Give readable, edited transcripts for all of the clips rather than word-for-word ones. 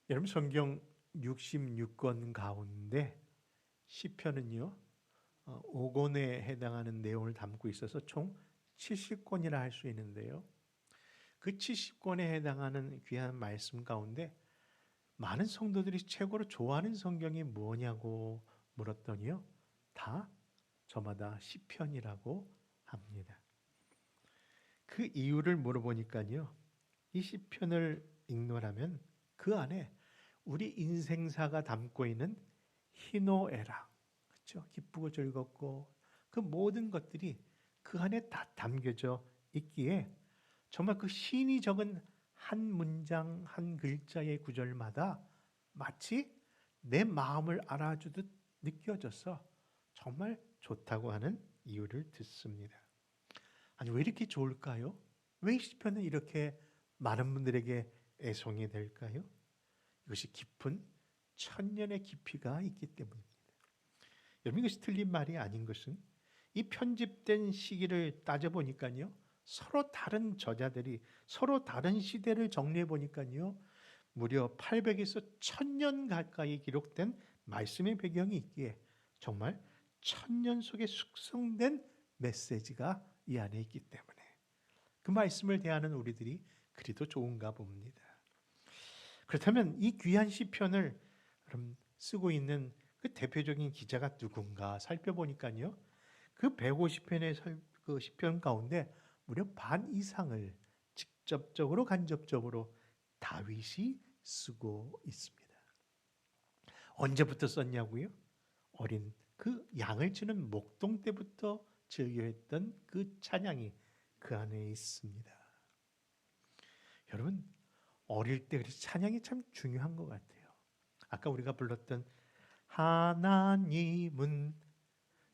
여러분 성경 66권 가운데 시편은요 5권에 해당하는 내용을 담고 있어서 총 70권이라 할 수 있는데요. 그 70권에 해당하는 귀한 말씀 가운데 많은 성도들이 최고로 좋아하는 성경이 뭐냐고 물었더니요. 다 저마다 시편이라고 합니다. 그 이유를 물어보니까요. 이 시편을 읽노라면 그 안에 우리 인생사가 담고 있는 희노애락, 그렇죠? 기쁘고 즐겁고 그 모든 것들이 그 안에 다 담겨져 있기에 정말 그 시인이 적은 한 문장 한 글자의 구절마다 마치 내 마음을 알아주듯 느껴져서 정말 좋다고 하는 이유를 듣습니다. 아니 왜 이렇게 좋을까요? 왜 이 시편은 이렇게 많은 분들에게 애송이 될까요? 이것이 깊은 천년의 깊이가 있기 때문입니다. 여러분 이것이 틀린 말이 아닌 것은 이 편집된 시기를 따져보니까요. 서로 다른 저자들이 서로 다른 시대를 정리해 보니까요. 무려 800에서 1000년 가까이 기록된 말씀의 배경이 있기에 정말 1000년 속에 숙성된 메시지가 이 안에 있기 때문에 그 말씀을 대하는 우리들이 그리도 좋은가 봅니다. 그렇다면 이 귀한 시편을 쓰고 있는 그 대표적인 기자가 누군가 살펴보니까요. 그 150편의 그 시편 가운데 무려 반 이상을 직접적으로 간접적으로 다윗이 쓰고 있습니다. 언제부터 썼냐고요? 어린 그 양을 치는 목동 때부터 즐겨했던 그 찬양이 그 안에 있습니다. 여러분 어릴 때 그래서 찬양이 참 중요한 것 같아요. 아까 우리가 불렀던 하나님은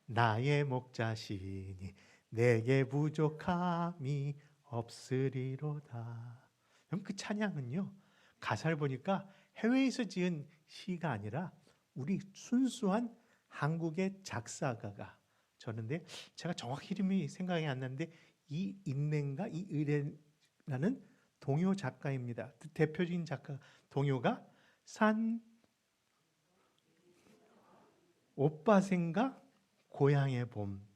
나의 목자시니 내게 부족함이 없으리로다. 그럼 그 찬양은요 가사를 보니까 해외에서 지은 시가 아니라 우리 순수한 한국의 작사가가 저는데 제가 정확히 이름이 생각이 안 나는데 이인내인가 이의래라는 동요 작가입니다. 대표적인 작가 동요가 산 오빠 생각 고향의 봄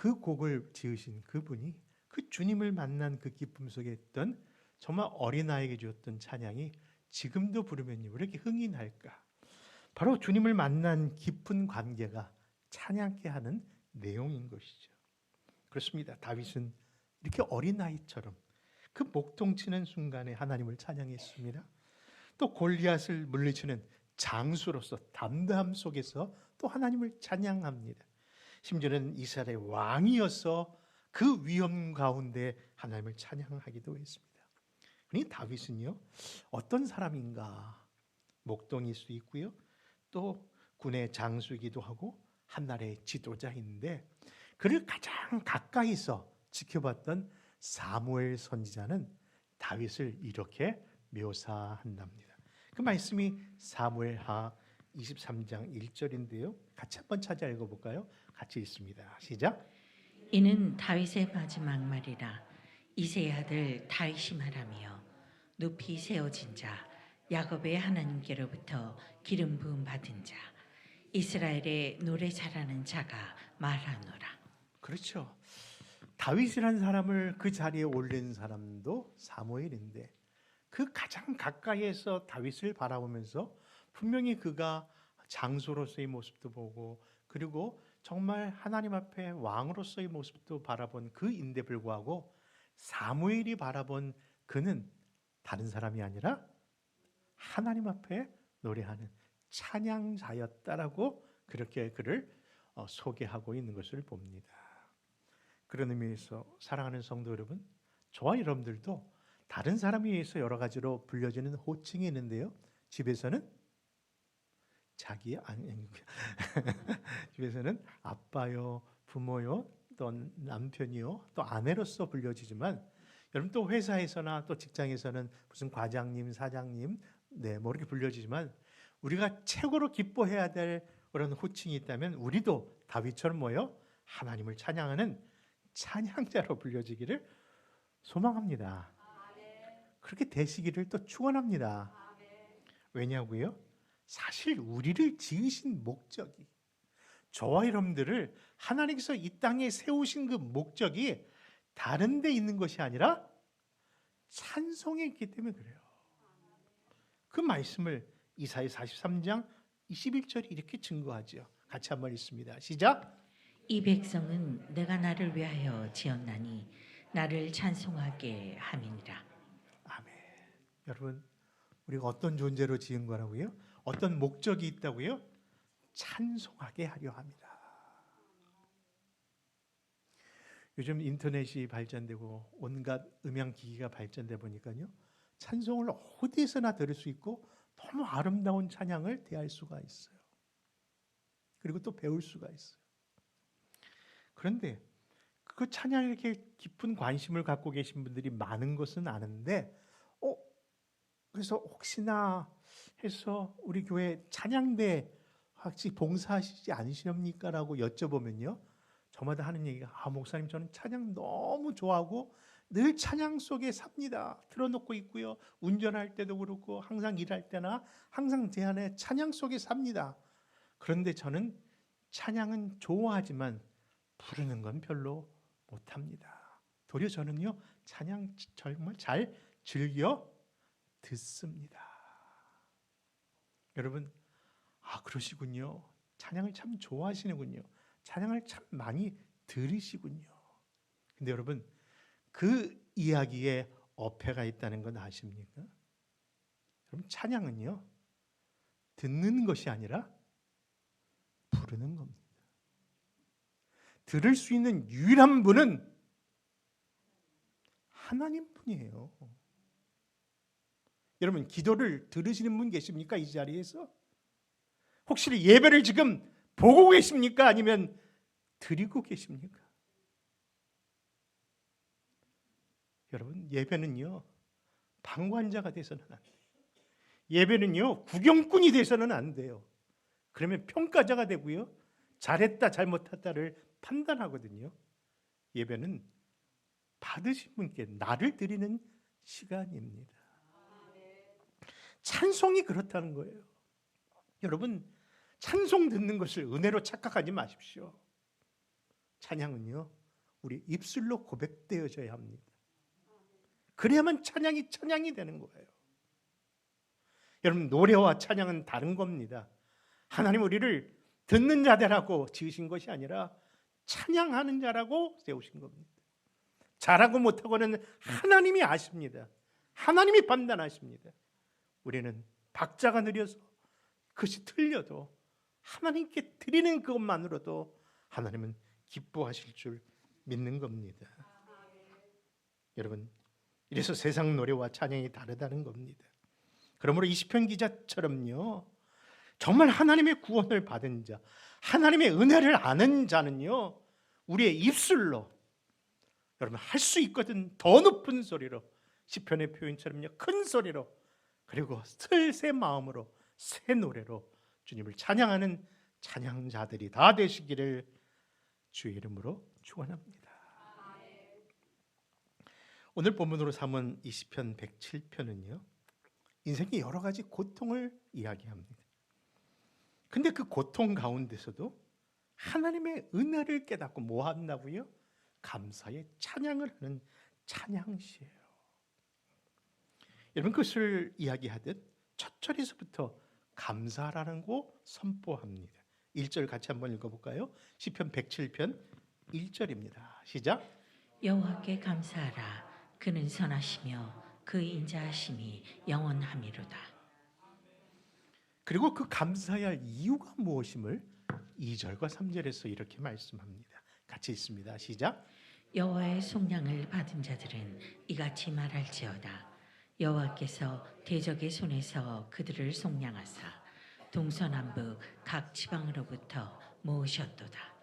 그 곡을 지으신 그분이 그 주님을 만난 그 기쁨 속에 있던 정말 어린아이에게 주었던 찬양이 지금도 부르면 왜 이렇게 흥이 날까? 바로 주님을 만난 깊은 관계가 찬양케 하는 내용인 것이죠. 그렇습니다. 다윗은 이렇게 어린아이처럼 그 목동 치는 순간에 하나님을 찬양했습니다. 또 골리앗을 물리치는 장수로서 담대함 속에서 또 하나님을 찬양합니다. 심지어는 이스라엘의 왕이어서 그 위험 가운데 하나님을 찬양하기도 했습니다. 그러니 다윗은요 어떤 사람인가? 목동일 수 있고요. 또 군의 장수이기도 하고 한나라의 지도자인데 그를 가장 가까이서 지켜봤던 사무엘 선지자는 다윗을 이렇게 묘사한답니다. 그 말씀이 사무엘하 23장 1절인데요. 같이 한번 찾아 읽어볼까요? 같이 읽습니다. 시작. 이는 다윗의 마지막 말이라. 이새의 아들 다윗이 말하며 높이 세워진 자 야곱의 하나님께로부터 기름 부음 받은 자 이스라엘의 노래 잘하는 자가 말하노라. 그렇죠. 다윗이라는 사람을 그 자리에 올린 사람도 사무엘인데 그 가장 가까이에서 다윗을 바라보면서 분명히 그가 장수로서의 모습도 보고 그리고 정말 하나님 앞에 왕으로서의 모습도 바라본 그인데 불구하고 사무엘이 바라본 그는 다른 사람이 아니라 하나님 앞에 노래하는 찬양자였다라고 그렇게 그를 소개하고 있는 것을 봅니다. 그런 의미에서 사랑하는 성도 여러분, 저와 여러분들도 다른 사람에 의해서 여러 가지로 불려지는 호칭이 있는데요. 집에서는 집에서는 아빠요, 부모요, 또 남편이요, 또 아내로서 불려지지만 여러분 또 회사에서나 또 직장에서는 무슨 과장님, 사장님, 뭐 이렇게 불려지지만 우리가 최고로 기뻐해야 될 그런 호칭이 있다면 우리도 다윗처럼 하나님을 찬양하는 찬양자로 불려지기를 소망합니다. 그렇게 되시기를 또 축원합니다. 왜냐고요? 사실 우리를 지으신 목적이, 저와 여러분들을 하나님께서 이 땅에 세우신 그 목적이 다른 데 있는 것이 아니라 찬송에 있기 때문에 그래요. 그 말씀을 이사야 43장 21절이 이렇게 증거하죠. 같이 한번 읽습니다. 시작. 이 백성은 내가 나를 위하여 지었나니 나를 찬송하게 함이니라. 아멘. 여러분, 우리가 어떤 존재로 지은 거라고요? 어떤 목적이 있다고요? 찬송하게 하려 합니다. 요즘 인터넷이 발전되고 온갖 음향 기기가 발전돼 보니까요, 찬송을 어디서나 들을 수 있고 너무 아름다운 찬양을 대할 수가 있어요. 그리고 또 배울 수가 있어요. 그런데 그 찬양에 이렇게 깊은 관심을 갖고 계신 분들이 많은 것은 아는데, 그래서 혹시나 해서 우리 교회 찬양대 혹시 봉사하시지 않으십니까? 라고 여쭤보면요, 저마다 하는 얘기가, 목사님 저는 찬양 너무 좋아하고 늘 찬양 속에 삽니다. 틀어놓고 있고요, 운전할 때도 그렇고 항상 일할 때나 항상 제 안에 찬양 속에 삽니다. 그런데 저는 찬양은 좋아하지만 부르는 건 별로 못합니다. 도리어 저는요, 찬양 정말 잘 즐겨 듣습니다. 여러분, 그러시군요. 찬양을 참 좋아하시는군요. 찬양을 참 많이 들으시군요. 근데 여러분, 그 이야기에 어폐가 있다는 건 아십니까? 여러분, 찬양은요, 듣는 것이 아니라 부르는 겁니다. 들을 수 있는 유일한 분은 하나님뿐이에요. 여러분, 기도를 들으시는 분 계십니까? 이 자리에서? 혹시 예배를 지금 보고 계십니까? 아니면 드리고 계십니까? 여러분, 예배는요, 방관자가 돼서는 안 돼요. 예배는요, 구경꾼이 돼서는 안 돼요. 그러면 평가자가 되고요, 잘했다 잘못했다를 판단하거든요. 예배는 받으신 분께 나를 드리는 시간입니다. 찬송이 그렇다는 거예요. 여러분, 찬송 듣는 것을 은혜로 착각하지 마십시오. 찬양은요, 우리 입술로 고백되어져야 합니다. 그래야만 찬양이 되는 거예요. 여러분, 노래와 찬양은 다른 겁니다. 하나님 우리를 듣는 자들하고 지으신 것이 아니라 찬양하는 자라고 세우신 겁니다. 잘하고 못하고는 하나님이 아십니다. 하나님이 판단하십니다. 우리는 박자가 느려서 그것이 틀려도 하나님께 드리는 그것만으로도 하나님은 기뻐하실 줄 믿는 겁니다. 여러분, 이래서 세상 노래와 찬양이 다르다는 겁니다. 그러므로 이 시편 기자처럼요, 정말 하나님의 구원을 받은 자, 하나님의 은혜를 아는 자는요, 우리의 입술로 여러분 할 수 있거든. 더 높은 소리로, 시편의 표현처럼요, 큰 소리로, 그리고 새 마음으로, 새 노래로 주님을 찬양하는 찬양자들이 다 되시기를 주의 이름으로 축원합니다. 오늘 본문으로 삼은 이 시편 107편은요, 인생의 여러 가지 고통을 이야기합니다. 근데 그 고통 가운데서도 하나님의 은혜를 깨닫고 뭐 한다고요? 감사의 찬양을 하는 찬양시예요. 여러분, 그것을 이야기하듯 첫 절에서부터 감사라는 거 선포합니다. 1절 같이 한번 읽어볼까요? 시편 107편 1절입니다. 시작. 여호와께 감사하라. 그는 선하시며 그 인자하심이 영원함이로다. 그리고 그 감사해야 할 이유가 무엇임을 2절과 3절에서 이렇게 말씀합니다. 같이 읽습니다. 시작. 여호와의 속량을 받은 자들은 이같이 말할지어다. 여호와께서 대적의 손에서 그들을 속량하사 동서남북 각 지방으로부터 모으셨도다.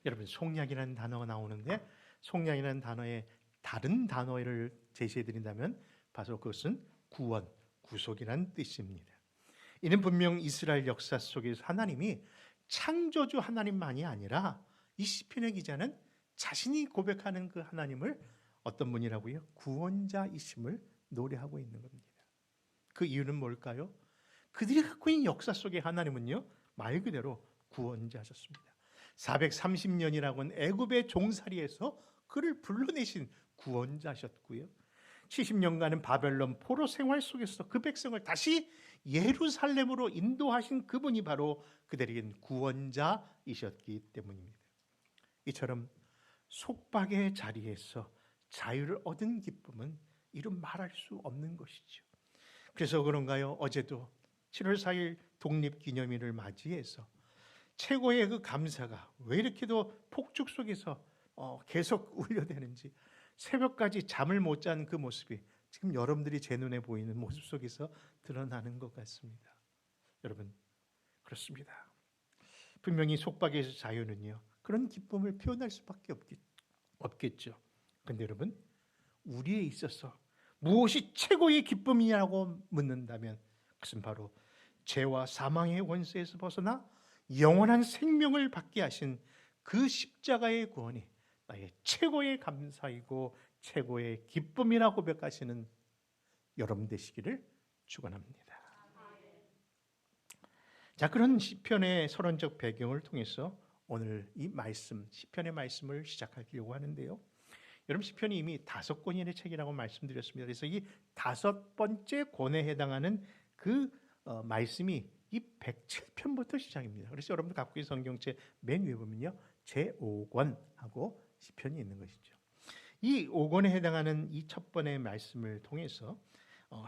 여러분, 속량이라는 단어가 나오는데, 속량이라는 단어의 다른 단어를 제시해 드린다면 바로 그것은 구원, 구속이라는 뜻입니다. 이는 분명 이스라엘 역사 속에서 하나님이 창조주 하나님만이 아니라 이 시편의 기자는 자신이 고백하는 그 하나님을 어떤 분이라고요? 구원자이심을 노래하고 있는 겁니다. 그 이유는 뭘까요? 그들이 갖고 있는 역사 속에 하나님은요, 말 그대로 구원자셨습니다. 430년이라고 하는 애굽의 종살이에서 그를 불러내신 구원자셨고요. 70년간은 바벨론 포로 생활 속에서 그 백성을 다시 예루살렘으로 인도하신 그분이 바로 그들에겐 구원자이셨기 때문입니다. 이처럼 속박의 자리에서 자유를 얻은 기쁨은 이루 말할 수 없는 것이죠. 그래서 그런가요? 어제도 7월 4일 독립기념일을 맞이해서 최고의 그 감사가 왜 이렇게도 폭죽 속에서 계속 울려대는지, 새벽까지 잠을 못 잔 그 모습이 지금 여러분들이 제 눈에 보이는 모습 속에서 드러나는 것 같습니다. 여러분, 그렇습니다. 분명히 속박에서 자유는요, 그런 기쁨을 표현할 수밖에 없겠죠. 근데 여러분, 우리에 있어서 무엇이 최고의 기쁨이냐고 묻는다면 그것은 바로 죄와 사망의 원수에서 벗어나 영원한 생명을 받게 하신 그 십자가의 구원이 나의 최고의 감사이고 최고의 기쁨이라 고백하시는 여러분 되시기를 축원합니다. 자, 그런 시편의 서론적 배경을 통해서 오늘 이 말씀, 시편의 말씀을 시작하려고 하는데요. 여러분, 시편이 이미 5권의 책이라고 말씀드렸습니다. 그래서 이 5번째 권에 해당하는 그 말씀이 이 107편부터 시작입니다. 그래서 여러분들 갖고 계신 성경책 맨 위에 보면요, 제5권하고 시편이 있는 것이죠. 이 5권에 해당하는 이 첫 번의 말씀을 통해서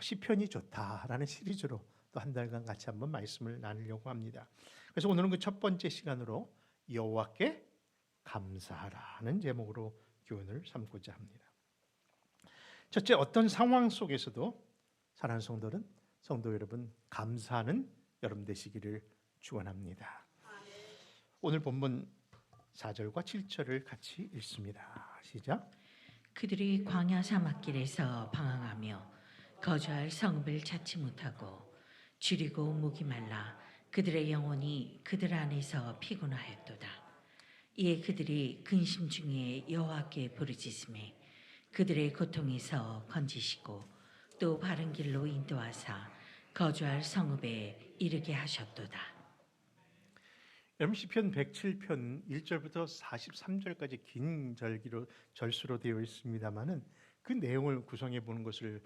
시편이 좋다라는 시리즈로 또 한 달간 같이 한번 말씀을 나누려고 합니다. 그래서 오늘은 그 첫 번째 시간으로 여호와께 감사하라는 제목으로 교훈을 삼고자 합니다. 첫째, 어떤 상황 속에서도 사랑하는 성도 여러분, 감사하는 여러분 되시기를 축원합니다. 오늘 본문 4절과 7절을 같이 읽습니다. 시작. 그들이 광야 사막길에서 방황하며 거주할 성읍을 찾지 못하고 줄이고 목이 말라 그들의 영혼이 그들 안에서 피곤하였도다. 이에 그들이 근심 중에 여호와께 부르짖으매 그들의 고통에서 건지시고 또 바른 길로 인도하사 거주할 성읍에 이르게 하셨도다. 여러분, 시편 107편 1절부터 43절까지 긴 절수로 되어 있습니다만은 그 내용을 구성해 보는 것을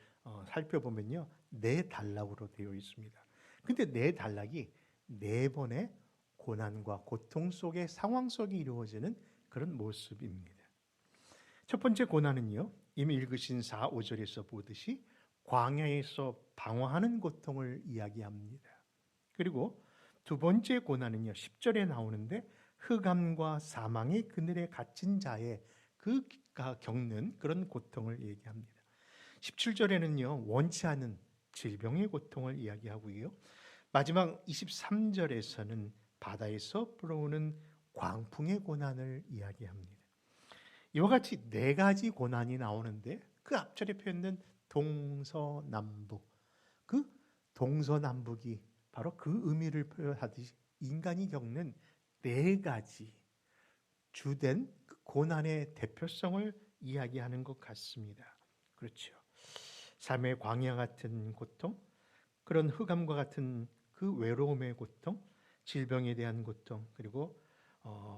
살펴보면요, 4단락으로 되어 있습니다. 근데 4단락이 4번의 고난과 고통 속의 상황 속에 이루어지는 그런 모습입니다. 첫 번째 고난은요, 이미 읽으신 4, 5절에서 보듯이 광야에서 방황하는 고통을 이야기합니다. 그리고 두 번째 고난은요, 10절에 나오는데 흑암과 사망의 그늘에 갇힌 자의 그가 겪는 그런 고통을 얘기합니다. 17절에는요, 원치 않은 질병의 고통을 이야기하고요. 마지막 23절에서는 바다에서 불어오는 광풍의 고난을 이야기합니다. 이와 같이 4가지 고난이 나오는데 그 앞절에 표현된 동서남북, 그 동서남북이 바로 그 의미를 표현하듯이 인간이 겪는 4가지 주된 그 고난의 대표성을 이야기하는 것 같습니다. 그렇죠. 삶의 광야 같은 고통, 그런 흑암과 같은 그 외로움의 고통, 질병에 대한 고통, 그리고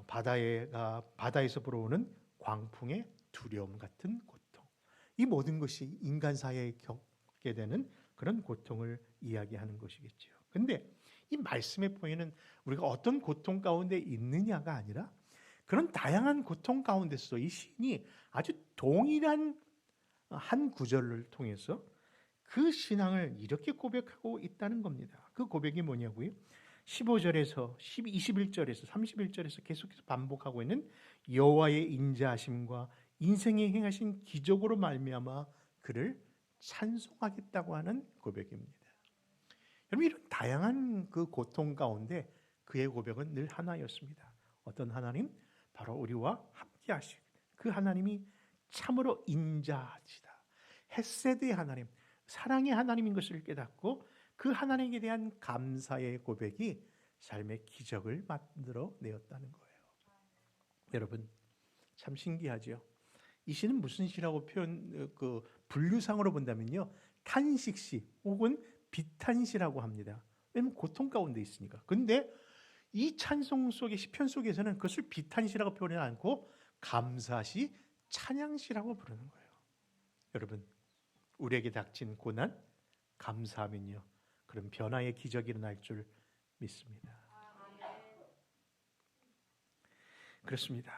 바다에서 불어오는 광풍의 두려움 같은 고통, 이 모든 것이 인간 사회에 겪게 되는 그런 고통을 이야기하는 것이겠죠. 근데 이 말씀의 포인트는 우리가 어떤 고통 가운데 있느냐가 아니라 그런 다양한 고통 가운데서 이 시인이 아주 동일한 한 구절을 통해서 그 신앙을 이렇게 고백하고 있다는 겁니다. 그 고백이 뭐냐고요? 15절에서 21절에서 31절에서 계속해서 반복하고 있는 여호와의 인자하심과 인생에 행하신 기적으로 말미암아 그를 찬송하겠다고 하는 고백입니다. 여러분, 이런 다양한 그 고통 가운데 그의 고백은 늘 하나였습니다. 어떤 하나님? 바로 우리와 함께 하실 그 하나님이 참으로 인자하시다. 헤세드의 하나님, 사랑의 하나님인 것을 깨닫고 그 하나님에 대한 감사의 고백이 삶의 기적을 만들어 내었다는 거예요. 여러분, 참 신기하죠. 이 시는 무슨 시라고 분류상으로 본다면요, 탄식시 혹은 비탄시라고 합니다. 왜냐면 고통 가운데 있으니까. 근데 이 찬송 속의 시편 속에서는 그것을 비탄시라고 표현하지 않고 감사시, 찬양시라고 부르는 거예요. 여러분, 우리에게 닥친 고난 감사하면요, 그런 변화의 기적이 일어날 줄 믿습니다. 그렇습니다.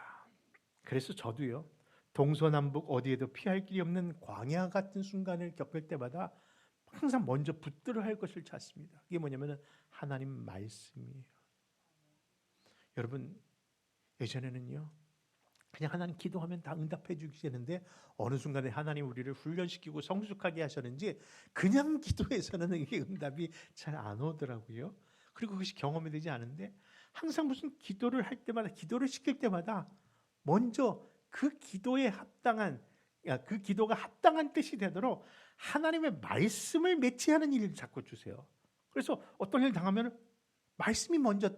그래서 저도요, 동서남북 어디에도 피할 길이 없는 광야 같은 순간을 겪을 때마다 항상 먼저 붙들어 할 것을 찾습니다. 그게 뭐냐면 하나님 말씀이에요. 여러분, 예전에는요, 그냥 하나님 기도하면 다 응답해 주시는데 어느 순간에 하나님 우리를 훈련시키고 성숙하게 하셨는지 그냥 기도해서는 이게 응답이 잘 안 오더라고요. 그리고 그것이 경험이 되지 않은데 항상 무슨 기도를 할 때마다, 기도를 시킬 때마다 먼저 그 기도에 합당한, 그 기도가 합당한 뜻이 되도록 하나님의 말씀을 매치하는 일을 자꾸 주세요. 그래서 어떤 일 당하면 말씀이 먼저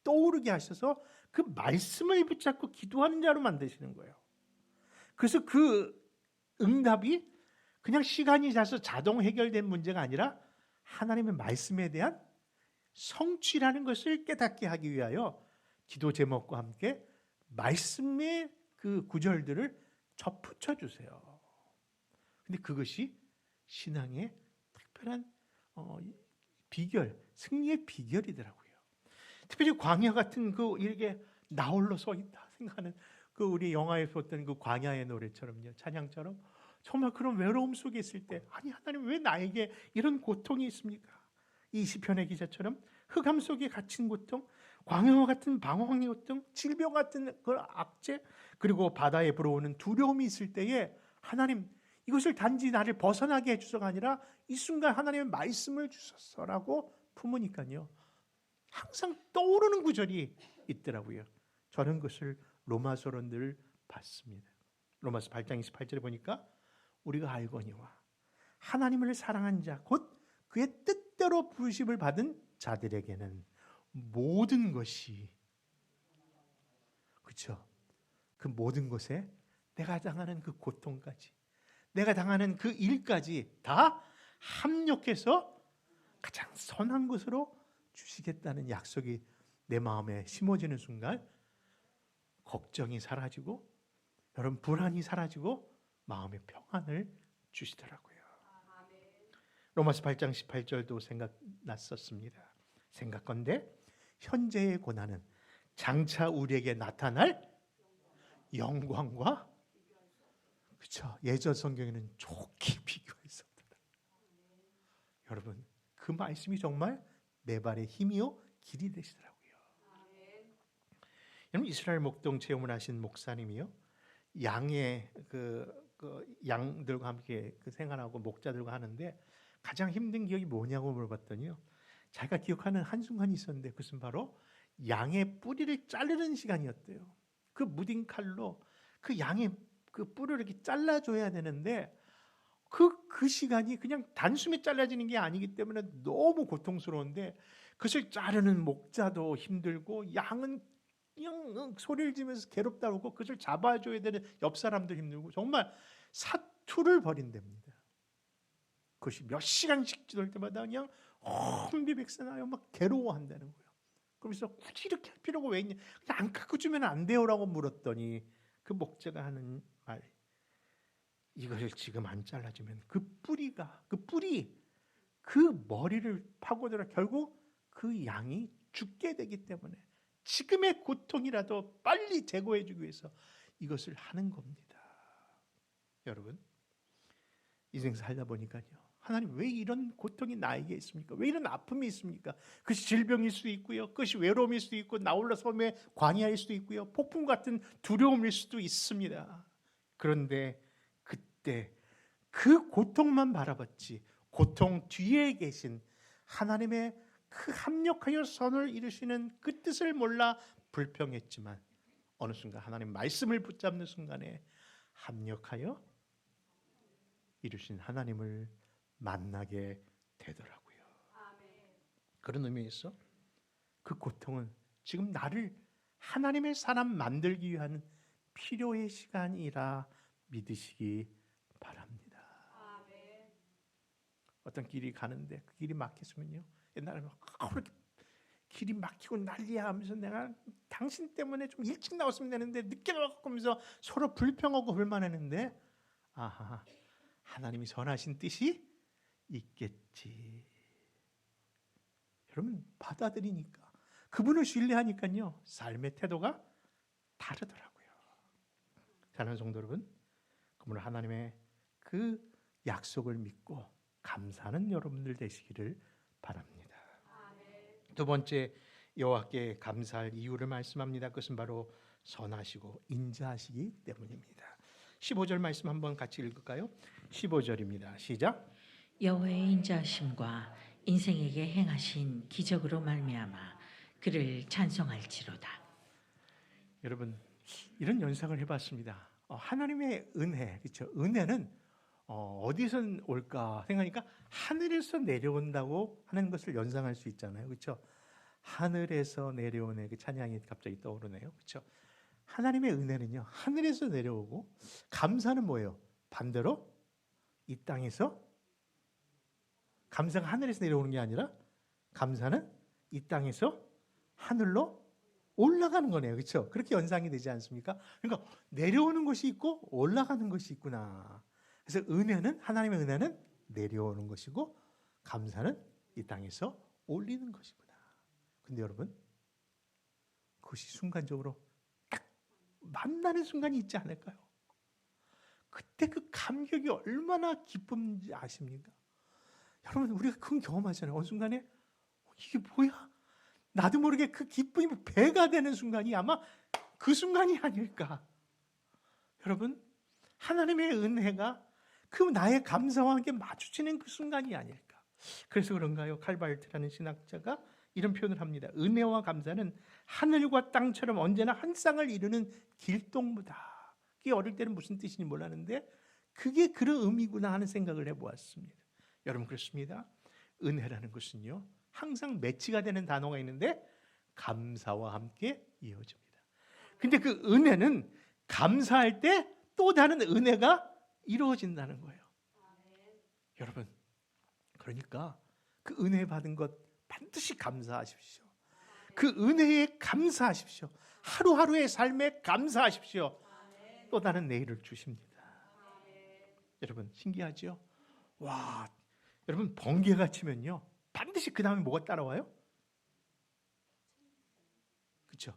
떠오르게 하셔서 그 말씀을 붙잡고 기도하는 자로 만드시는 거예요. 그래서 그 응답이 그냥 시간이 지나서 자동 해결된 문제가 아니라 하나님의 말씀에 대한 성취라는 것을 깨닫게 하기 위하여 기도 제목과 함께 말씀의 그 구절들을 접붙여 주세요. 근데 그것이 신앙의 특별한 비결, 승리의 비결이더라고요. 특별히 광야 같은 그 이렇게 나 홀로 서 있다 생각하는 그 우리 영화에서 봤던 그 광야의 노래처럼요, 찬양처럼 정말 그런 외로움 속에 있을 때, 아니 하나님 왜 나에게 이런 고통이 있습니까? 이 시편의 기자처럼 흑암 속에 갇힌 고통, 광야와 같은 방황의 고통, 질병 같은 그 악재, 그리고 바다에 불어오는 두려움이 있을 때에 하나님 이것을 단지 나를 벗어나게 해주소가 아니라 이 순간 하나님의 말씀을 주소서라고 품으니까요, 항상 떠오르는 구절이 있더라고요. 저는 그것을 로마서로 늘 봤습니다. 로마서 8장 28절에 보니까 우리가 알거니와 하나님을 사랑한 자 곧 그의 뜻대로 부르심을 받은 자들에게는 모든 것이, 그렇죠? 그 모든 것에 내가 당하는 그 고통까지, 내가 당하는 그 일까지 다 합력해서 가장 선한 것으로 주시겠다는 약속이 내 마음에 심어지는 순간 걱정이 사라지고, 여러분 불안이 사라지고 마음의 평안을 주시더라고요. 로마서 8장 18절도 생각났었습니다. 생각건대 현재의 고난은 장차 우리에게 나타날 영광과, 그렇죠, 예전 성경에는 좋게 비교했었다. 여러분 그 말씀이 정말 내 발의 힘이요 길이 되시더라고요. 여러분 이스라엘 목동 체험을 하신 목사님이요, 양의 양들과 함께 생활하고 목자들과 하는데 가장 힘든 기억이 뭐냐고 물어봤더니요, 자기가 기억하는 한순간이 있었는데 그것은 바로 양의 뿌리를 자르는 시간이었대요. 그 무딘 칼로 그 양의 그 뿔을 이렇게 잘라줘야 되는데 그 시간이 그냥 단숨에 잘라지는 게 아니기 때문에 너무 고통스러운데 그것을 자르는 목자도 힘들고 양은 그냥 소리를 지면서 괴롭다고 그것을 잡아줘야 되는 옆 사람도 힘들고 정말 사투를 벌인답니다. 그것이 몇 시간씩 지날 때마다 그냥 혼비백산하여 막 괴로워한다는 거예요. 그러면서 굳이 이렇게 할 필요가 왜 있냐, 그냥 안 깎아주면 안 돼요라고 물었더니 그 목자가 하는 말, 이것을 지금 안 잘라주면 그 뿌리 그 머리를 파고들어 결국 그 양이 죽게 되기 때문에 지금의 고통이라도 빨리 제거해주기 위해서 이것을 하는 겁니다. 여러분 인생 살다 보니까요, 하나님 왜 이런 고통이 나에게 있습니까? 왜 이런 아픔이 있습니까? 그것이 질병일 수도 있고요, 그것이 외로움일 수도 있고 나홀로 섬의 광야일 수도 있고요, 폭풍 같은 두려움일 수도 있습니다. 그런데 그때 그 고통만 바라봤지 고통 뒤에 계신 하나님의 그 합력하여 선을 이루시는 그 뜻을 몰라 불평했지만 어느 순간 하나님 말씀을 붙잡는 순간에 합력하여 이루신 하나님을 만나게 되더라고요. 그런 의미에서 그 고통은 지금 나를 하나님의 사람 만들기 위한 필요의 시간이라 믿으시기 바랍니다. 어떤 길이 가는데 그 길이 막혔으면요, 옛날에 막 그렇게 길이 막히고 난리야 하면서 내가 당신 때문에 좀 일찍 나왔으면 되는데 늦게 나왔고 하면서 서로 불평하고 불만했는데 아하, 하나님이 선하신 뜻이 있겠지. 여러분 받아들이니까 그분을 신뢰하니까요 삶의 태도가 다르더라고요. 사랑하는 성도 여러분, 그러므로 하나님의 그 약속을 믿고 감사하는 여러분들 되시기를 바랍니다. 두 번째 여호와께 감사할 이유를 말씀합니다. 그것은 바로 선하시고 인자하시기 때문입니다. 15절 말씀 한번 같이 읽을까요? 15절입니다. 시작. 여호와의 인자하심과 인생에게 행하신 기적으로 말미암아 그를 찬송할지로다. 여러분 이런 연상을 해봤습니다. 하나님의 은혜, 그렇죠? 은혜는 어디서 올까 생각하니까 하늘에서 내려온다고 하는 것을 연상할 수 있잖아요, 그렇죠? 하늘에서 내려오는 그 찬양이 갑자기 떠오르네요, 그렇죠? 하나님의 은혜는요 하늘에서 내려오고 감사는 뭐예요? 반대로 이 땅에서 감사가 하늘에서 내려오는 게 아니라 감사는 이 땅에서 하늘로 올라가는 거네요, 그렇죠? 그렇게 연상이 되지 않습니까? 그러니까 내려오는 것이 있고 올라가는 것이 있구나. 그래서 은혜는 하나님의 은혜는 내려오는 것이고 감사는 이 땅에서 올리는 것이구나. 근데 여러분 그것이 순간적으로 딱 만나는 순간이 있지 않을까요? 그때 그 감격이 얼마나 기쁜지 아십니까? 여러분 우리가 그건 경험하잖아요. 어느 순간에 이게 뭐야? 나도 모르게 그 기쁨이 배가 되는 순간이 아마 그 순간이 아닐까. 여러분 하나님의 은혜가 그 나의 감사와 함께 마주치는 그 순간이 아닐까. 그래서 그런가요? 칼발트라는 신학자가 이런 표현을 합니다. 은혜와 감사는 하늘과 땅처럼 언제나 한 쌍을 이루는 길동무다. 그게 어릴 때는 무슨 뜻인지 몰랐는데 그게 그런 의미구나 하는 생각을 해보았습니다. 여러분 그렇습니다. 은혜라는 것은요 항상 매치가 되는 단어가 있는데 감사와 함께 이어집니다. 근데 그 은혜는 감사할 때 또 다른 은혜가 이루어진다는 거예요. 여러분 그러니까 그 은혜 받은 것 반드시 감사하십시오. 그 은혜에 감사하십시오. 하루하루의 삶에 감사하십시오. 또 다른 내일을 주십니다. 여러분 신기하죠? 와, 여러분 번개가 치면요 반드시 그 다음에 뭐가 따라와요? 그렇죠?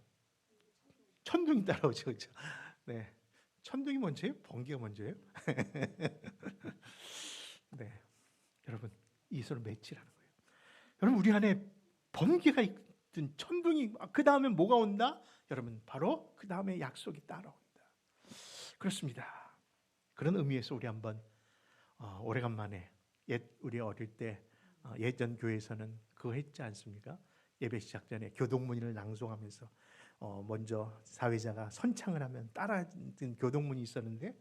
천둥이 따라오죠, 그렇죠? 네, 천둥이 먼저예요? 번개가 먼저예요? 네, 여러분 이 서로 매치라는 거예요. 여러분 우리 안에 번개가 있든 천둥이 그 다음에 뭐가 온다? 여러분 바로 그 다음에 약속이 따라온다. 그렇습니다. 그런 의미에서 우리 한번 오래간만에 우리 어릴 때 예전 교회에서는 그거 했지 않습니까? 예배 시작 전에 교동문을 낭송하면서 먼저 사회자가 선창을 하면 따라 듣는 교동문이 있었는데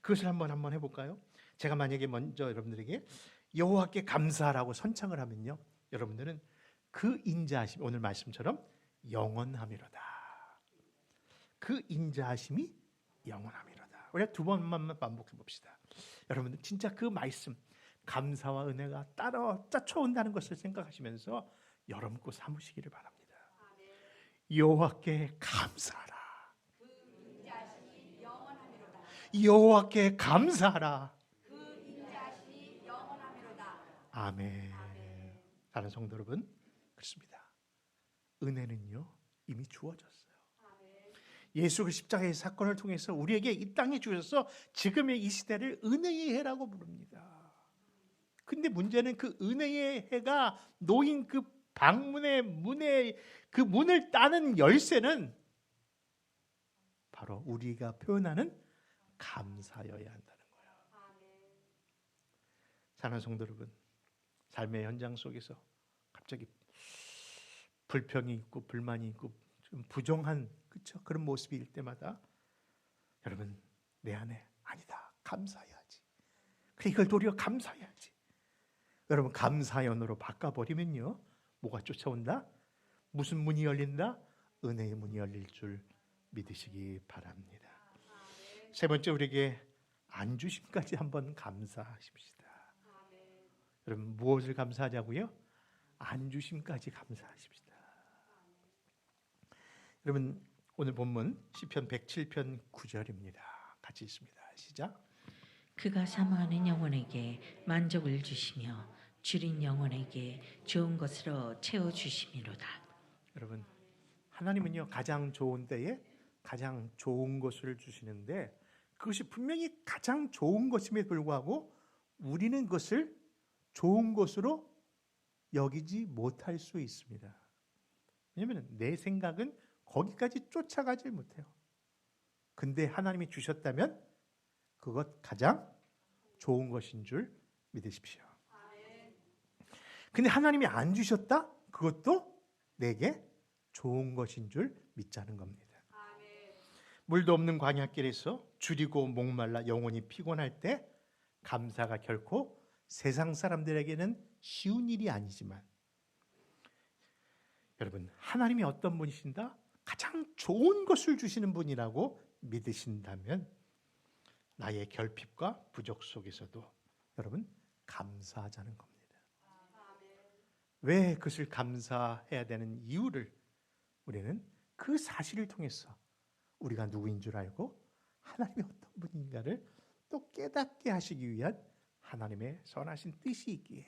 그것을 한번 해볼까요? 제가 만약에 먼저 여러분들에게 여호와께 감사하라고 선창을 하면요 여러분들은 그 인자하심 오늘 말씀처럼 영원함이로다. 그 인자하심이 영원함이로다. 우리가 두 번만 반복해 봅시다. 여러분들 진짜 그 말씀 감사와 은혜가 따라 쫓아온다는 것을 생각하시면서 여러분께 삼으시기를 바랍니다. 여호와께 감사하라. 여호와께 감사하라. 아멘. 다른 성도 여러분 그렇습니다. 은혜는요 이미 주어졌어요. 예수 그 십자가의 사건을 통해서 우리에게 이 땅에 주셔서 지금의 이 시대를 은혜의 해라고 부릅니다. 근데 문제는 그 은혜의 해가 놓인 그 방문의 문에 그 문을 따는 열쇠는 바로 우리가 표현하는 감사여야 한다는 거예요. 사랑하는 성도 여러분, 삶의 현장 속에서 갑자기 불평이 있고 불만이 있고 좀 부정한 그렇죠? 그런 모습일 때마다 여러분 내 안에 아니다 감사해야지. 그래 이걸 도리어 감사해야지. 여러분 감사연으로 바꿔버리면요 뭐가 쫓아온다? 무슨 문이 열린다? 은혜의 문이 열릴 줄 믿으시기 바랍니다. 세 번째 우리에게 안 주심까지 한번 감사하십시다. 여러분 무엇을 감사하자고요? 안 주심까지 감사하십시다. 여러분, 오늘 본문 시편 107편 9절입니다. 같이 읽습니다. 시작. 그가 사모하는 영혼에게 만족을 주시며 줄인 영혼에게 좋은 것으로 채워주심이로다. 여러분, 하나님은요 가장 좋은 때에 가장 좋은 것을 주시는데 그것이 분명히 가장 좋은 것임에도 불구하고 우리는 그것을 좋은 것으로 여기지 못할 수 있습니다. 왜냐하면 내 생각은 거기까지 쫓아가질 못해요. 근데 하나님이 주셨다면 그것 가장 좋은 것인 줄 믿으십시오. 근데 하나님이 안 주셨다? 그것도 내게 좋은 것인 줄 믿자는 겁니다. 물도 없는 광야길에서 줄이고 목말라 영혼이 피곤할 때 감사가 결코 세상 사람들에게는 쉬운 일이 아니지만 여러분, 하나님이 어떤 분이신다? 가장 좋은 것을 주시는 분이라고 믿으신다면 나의 결핍과 부족 속에서도 여러분 감사하자는 겁니다. 왜 그것을 감사해야 되는 이유를 우리는 그 사실을 통해서 우리가 누구인 줄 알고 하나님이 어떤 분인가를 또 깨닫게 하시기 위한 하나님의 선하신 뜻이 있기에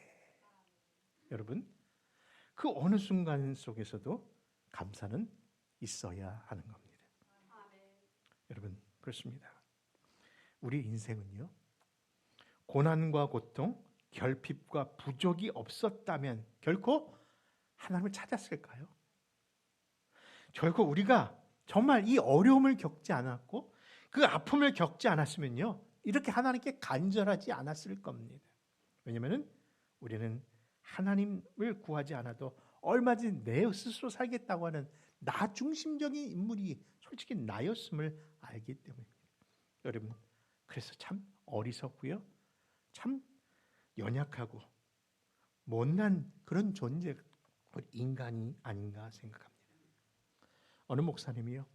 여러분 그 어느 순간 속에서도 감사는 있어야 하는 겁니다. 여러분 그렇습니다. 우리 인생은요 고난과 고통, 결핍과 부족이 없었다면 결코 하나님을 찾았을까요? 결코 우리가 정말 이 어려움을 겪지 않았고 그 아픔을 겪지 않았으면요 이렇게 하나님께 간절하지 않았을 겁니다. 왜냐하면 우리는 하나님을 구하지 않아도 얼마든지 내 스스로 살겠다고 하는 나 중심적인 인물이 솔직히 나였음을 알기 때문입니다. 여러분 그래서 참 어리석고요 참 연약하고 못난 그런 존재 인간이 아닌가 생각합니다. 어느 목사님이요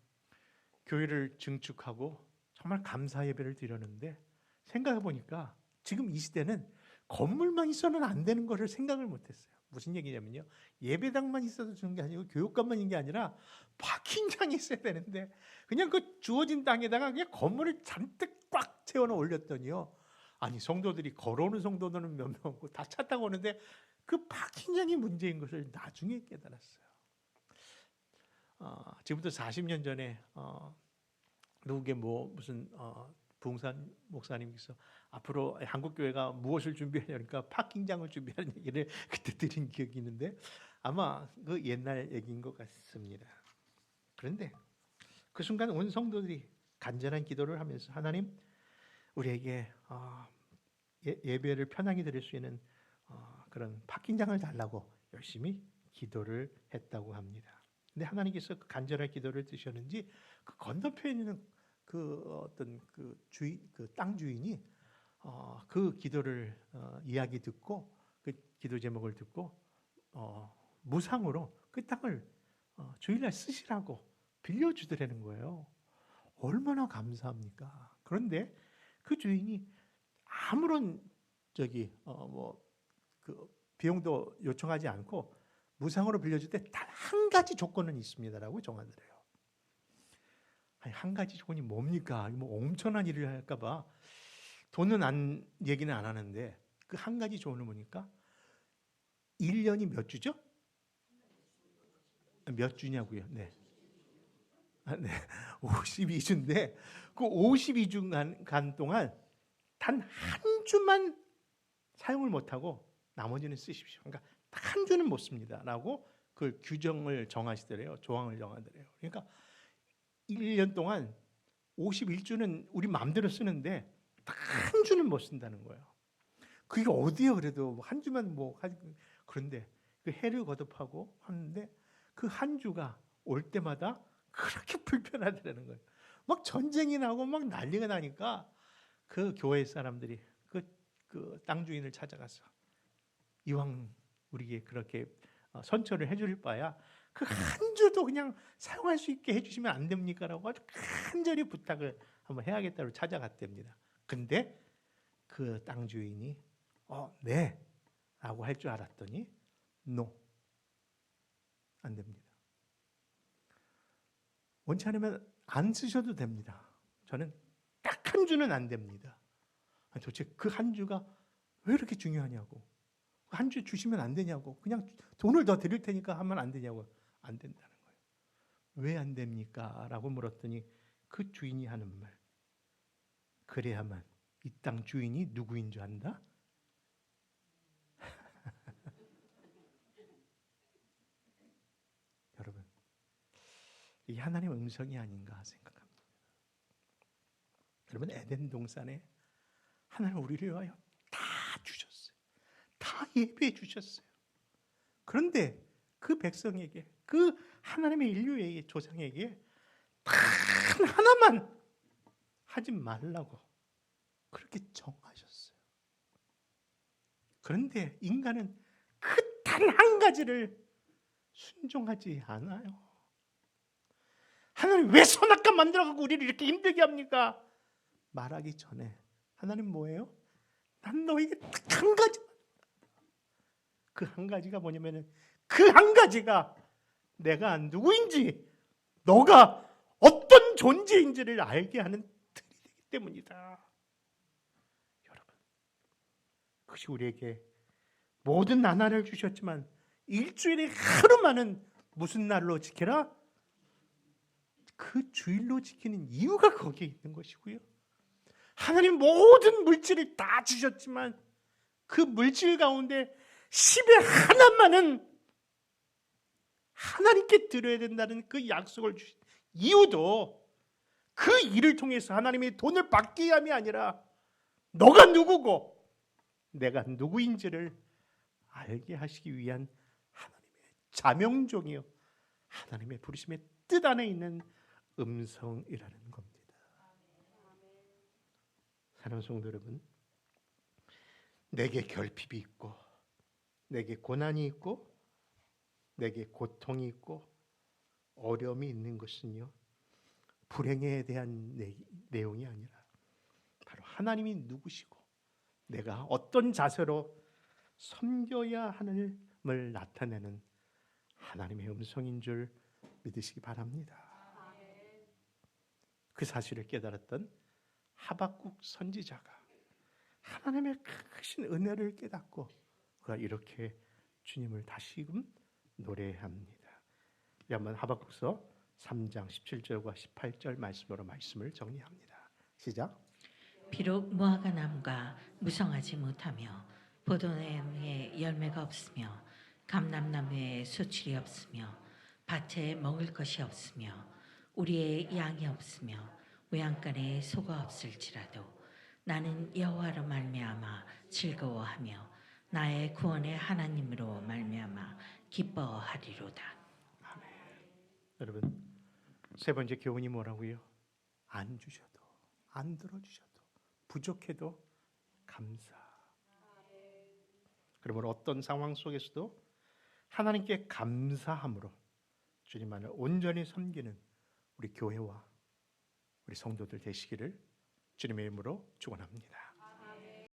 교회를 증축하고 정말 감사 예배를 드렸는데 생각해 보니까 지금 이 시대는 건물만 있어는 안 되는 것을 생각을 못했어요. 무슨 얘기냐면요 예배당만 있어도 주는 게 아니고 교육관만 있는 게 아니라 파킹장이 있어야 되는데 그냥 그 주어진 땅에다가 그냥 건물을 잔뜩 꽉 채워놓아 올렸더니요 아니 성도들이 걸어오는 성도들은 몇 명 없고 다 차 타고 오는데 그 파킹장이 문제인 것을 나중에 깨달았어요. 지금부터 40년 전에 누구게 무슨 부흥산 목사님께서 앞으로 한국 교회가 무엇을 준비하냐니까 파킹장을 준비하는 얘기를 그때 드린 기억이 있는데 아마 그 옛날 얘기인 것 같습니다. 그런데 그 순간 온 성도들이 간절한 기도를 하면서 하나님 우리에게 예배를 편하게 드릴 수 있는 그런 파킹장을 달라고 열심히 기도를 했다고 합니다. 근데 하나님께서 그 간절한 기도를 드셨는지 그 건너편에 있는 그 어떤 그 땅 주인이 그 기도를 이야기 듣고 그 기도 제목을 듣고 무상으로 그 땅을 주일날 쓰시라고 빌려주더라는 거예요. 얼마나 감사합니까? 그런데 그 주인이 아무런 그 비용도 요청하지 않고 무상으로 빌려줄 때 단 한 가지 조건은 있습니다라고 정하더래요. 아니, 한 가지 조건이 뭡니까? 엄청난 일을 할까봐 돈은 얘기는 안 하는데 그 한 가지 조건을 보니까 1년이 몇 주죠? 몇 주냐고요? 네. 네. 52주인데 그 52주간 동안 단 한 주만 사용을 못하고 나머지는 쓰십시오. 그러니까 한 주는 못 씁니다라고 그 규정을 정하시더래요. 조항을 정하더래요. 그러니까 1년 동안 51주는 우리 마음대로 쓰는데 한 주는 못 쓴다는 거예요. 그게 어디요? 그래도 한 주만 그런데 그 해를 거듭하고 하는데 그 한 주가 올 때마다 그렇게 불편하더라는 거예요. 막 전쟁이 나고 막 난리가 나니까 그 교회 사람들이 그 땅 주인을 찾아가서 이왕 우리에게 그렇게 선처를 해줄 바야 그 한 주도 그냥 사용할 수 있게 해주시면 안 됩니까? 라고 아주 간절히 부탁을 한번 해야겠다고 찾아갔답니다. 근데 그 땅 주인이 네 라고 할 줄 알았더니 no, 안 됩니다. 원치 않으면 안 쓰셔도 됩니다. 저는 딱 한 주는 안 됩니다. 도대체 그 한 주가 왜 이렇게 중요하냐고. 한 주 주시면 안 되냐고. 그냥 돈을 더 드릴 테니까 하면 안 되냐고. 안 된다는 거예요. 왜 안 됩니까? 라고 물었더니 그 주인이 하는 말. 그래야만 이 땅 주인이 누구인 줄 안다? 여러분, 이 하나님의 음성이 아닌가 생각합니다. 여러분, 에덴 동산에 하나님 우리를 위하여 다 주셨어요. 다 예배해 주셨어요. 그런데 그 백성에게, 그 하나님의 인류의 조상에게 단 하나만 하지 말라고 그렇게 정하셨어요. 그런데 인간은 그 단 한 가지를 순종하지 않아요. 하나님 왜 선악과 만들어갖고 우리를 이렇게 힘들게 합니까? 말하기 전에 하나님 뭐예요? 난 너에게 딱 한 가지, 그 한 가지가 뭐냐면은 그 한 가지가 내가 누구인지, 너가 어떤 존재인지를 알게 하는 틀이 되기 때문이다. 여러분, 그것이 우리에게 모든 나날을 주셨지만 일주일에 하루만은 무슨 날로 지켜라? 그 주일로 지키는 이유가 거기에 있는 것이고요. 하나님 모든 물질을 다 주셨지만 그 물질 가운데 10의 하나만은 하나님께 드려야 된다는 그 약속을 주신 이유도 그 일을 통해서 하나님이 돈을 받기 위함이 아니라 너가 누구고 내가 누구인지를 알게 하시기 위한 하나님의 자명종이요, 하나님의 부르심의 뜻 안에 있는 음성이라는 겁니다. 사랑하는 성도 여러분, 내게 결핍이 있고 내게 고난이 있고 내게 고통이 있고 어려움이 있는 것은요, 불행에 대한 내용이 아니라 바로 하나님이 누구시고 내가 어떤 자세로 섬겨야 하는을 나타내는 하나님의 음성인 줄 믿으시기 바랍니다. 그 사실을 깨달았던 하박국 선지자가 하나님의 크신 은혜를 깨닫고 그가 이렇게 주님을 다시금 노래합니다. 한번 하박국서 3장 17절과 18절 말씀으로 말씀을 정리합니다. 시작. 비록 무화과 나무가 무성하지 못하며 포도나무에 열매가 없으며 감람나무에 수출이 없으며 밭에 먹을 것이 없으며 우리의 양이 없으며 외양간에 소가 없을지라도 나는 여호와로 말미암아 즐거워하며 나의 구원의 하나님으로 말미암아 기뻐하리로다. 여러분, 세 번째 교훈이 뭐라고요? 안 주셔도, 안 들어주셔도, 부족해도 감사. 그러므로 어떤 상황 속에서도 하나님께 감사함으로 주님만을 온전히 섬기는 우리 교회와 우리 성도들 되시기를 주님의 이름으로 축원합니다.